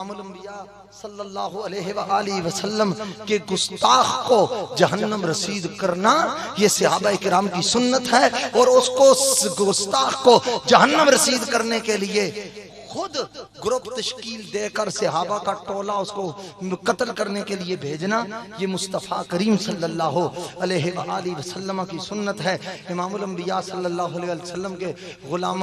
الانبیاء صلی اللہ علیہ وآلہ وسلم کے گستاخ کو جہنم رسید کرنا یہ صحابہ کرام کی سنت ہے، اور اس کو گستاخ کو جہنم رسید کرنے کے لیے خود گروپ تشکیل دے کر صحابہ کا ٹولہ اس کو قتل کرنے کے لیے بھیجنا یہ مصطفیٰ کریم صلی اللہ علیہ وآلہ وسلم کی سنت ہے۔ امام الانبیاء صلی اللہ علیہ وسلم کے غلام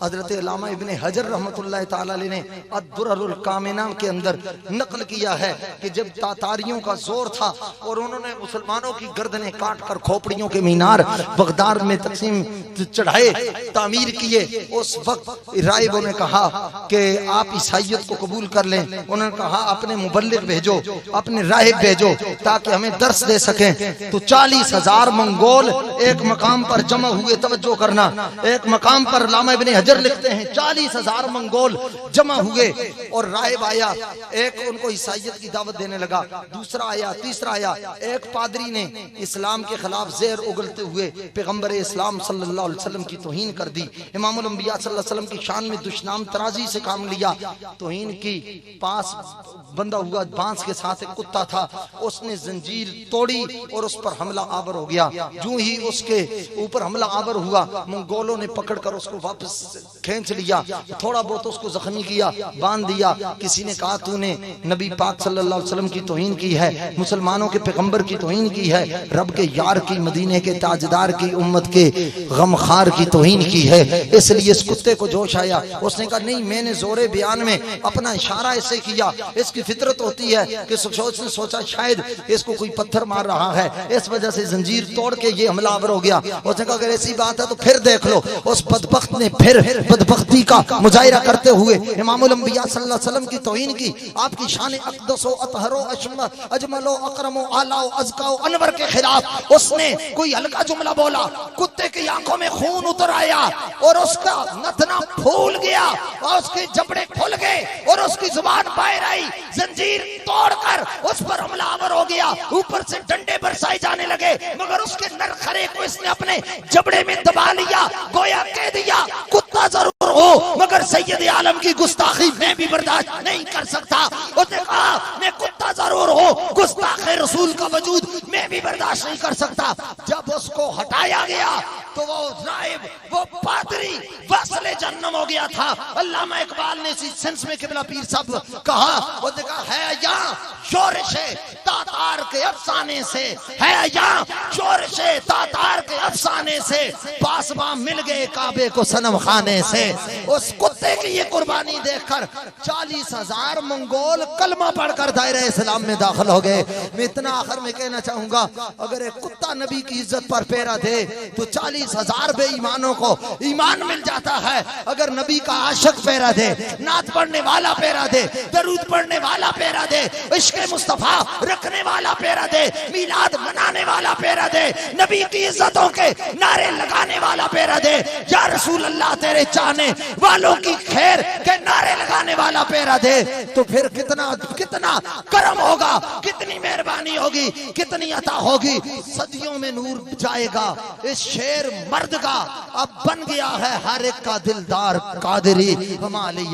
حضرت علامہ ابن حجر رحمۃ اللہ تعالی علیہ نے الدرر الکامنہ کے اندر نقل کیا ہے کہ جب تاتاریوں کا زور تھا اور انہوں نے مسلمانوں کی گردنیں کاٹ کر کھوپڑیوں کے مینار بغداد میں تقسیم چڑھائے، تعمیر کیے، اس وقت رائبوں نے کہا کہ آپ عیسائیت کو قبول کر لیں۔ انہوں نے کہا اپنے مبلغ بھیجو، اپنے راہب بھیجو تاکہ ہمیں درس دے سکیں۔ تو 40,000 منگول ایک مقام پر جمع ہوئے، توجہ کرنا، ایک مقام پر علامہ ابن حجر لکھتے ہیں 40,000 منگول جمع ہوئے، اور راہب آیا، ایک ان کو عیسائیت کی دعوت دینے لگا، دوسرا آیا، تیسرا آیا، ایک پادری نے اسلام کے خلاف زہر اگلتے ہوئے پیغمبر اسلام صلی اللہ علیہ وسلم کی توہین کر دی۔ امام الانبیاء صلی اللہ علیہ وسلم کی شان میں دشنام ترازی سے کام لیا، توہین کی، پاس بندہ ہوا بانس کے ساتھ ایک کتا تھا، اس نے زنجیر توڑی اور اس پر حملہ آور ہو گیا۔ جو ہی اس کے اوپر حملہ آور ہوا، منگولوں نے پکڑ کر اس کو واپس کھینچ لیا، تھوڑا بہت اس کو زخمی کیا، باندھ دیا۔ کسی نے کہا تو نے نبی پاک صلی اللہ علیہ وسلم کی توہین کی ہے، مسلمانوں کے پیغمبر کی توہین کی ہے، رب کے یار کی، مدینے کے تاجدار کی، امت کے غمخوار کی توہین کی ہے۔ اس لیے اس کتے کو جوش آیا، اس نے کہا نہیں، میں نے زور بیان میں اپنا اشارہ ایسے کیا، اس کی فطرت ہوتی ہے کہ سوچا شاید اس کو کوئی پتھر مار رہا ہے، اس وجہ سے زنجیر توڑ کے یہ حملہ آور ہو گیا۔ اس نے کہا اگر ایسی بات ہے تو پھر دیکھ لو۔ اس بدبخت نے پھر بدبختی کا مظاہرہ کرتے ہوئے امام الانبیاء صلی اللہ علیہ وسلم کی توہین کی، آپ کی شان اقدس و اطہر و اجمل و اکرم و اعلی و ازکا و انور کے خلاف اس نے کوئی ہلکا جملہ بولا، کتے کی آنکھوں میں خون اتر آیا اور اس کا نتنا پھول گیا اور اس کے جبڑے کھل گئے اور اس کی زبان باہر آئی، زنجیر توڑ کر اس پر حملہ آور ہو گیا، اوپر سے ڈنڈے برسائے جانے لگے، مگر اس کے نرخرے کو اس نے اپنے جبڑے میں دبا لیا، گویا کہہ دیا کتا ضرور ہو مگر سید عالم کی گستاخی میں بھی برداشت نہیں کر سکتا۔ اس نے کہا میں کتا ضرور ہو، گستاخ رسول کا وجود میں بھی برداشت نہیں کر سکتا۔ جب اس کو ہٹایا گیا تو وہ راہب، وہ پادری وصل جہنم ہو گیا تھا۔ علامہ اقبال نے اسی سنس میں قبلہ پیر صاحب کہا، وہ نے کہا ہے یہاں شورش تاتار کے افسانے سے، ہے یہاں شورش تاتار کے افسانے سے، پاسباں مل گئے کعبے کو صنم خانے سے۔ اس کتے کی یہ قربانی دیکھ کر 40,000 منگول کلمہ پڑھ کر دائرہ اسلام میں داخل ہو گئے۔ میں اتنا آخر میں کہنا چاہوں گا، اگر ایک کتا نبی کی عزت پر پیرا دے تو 40,000 بے ایمانوں کو ایمان مل جاتا ہے۔ اگر نبی کا عاشق پیرا دے، نعت پڑھنے والا پیرا دے، درود پڑھنے والا پیرا دے، عشق مصطفیٰ رکھنے والا پیرا دے، میلاد منانے والا پیرا دے، نبی کی عزتوں کے نعرے لگانے والا پیرا دے، یا رسول اللہ تیرے چاہنے والوں کی خیر کے نعرے لگانے والا پیرا دے، تو پھر کتنا کرم ہوگا، کتنی مہربانی ہوگی، کتنی عطا ہوگی۔ صدیوں میں نور جائے گا اس شیر مرد کا، اب بن گیا ہے ہر ایک کا دلدار قادری۔ ہم علی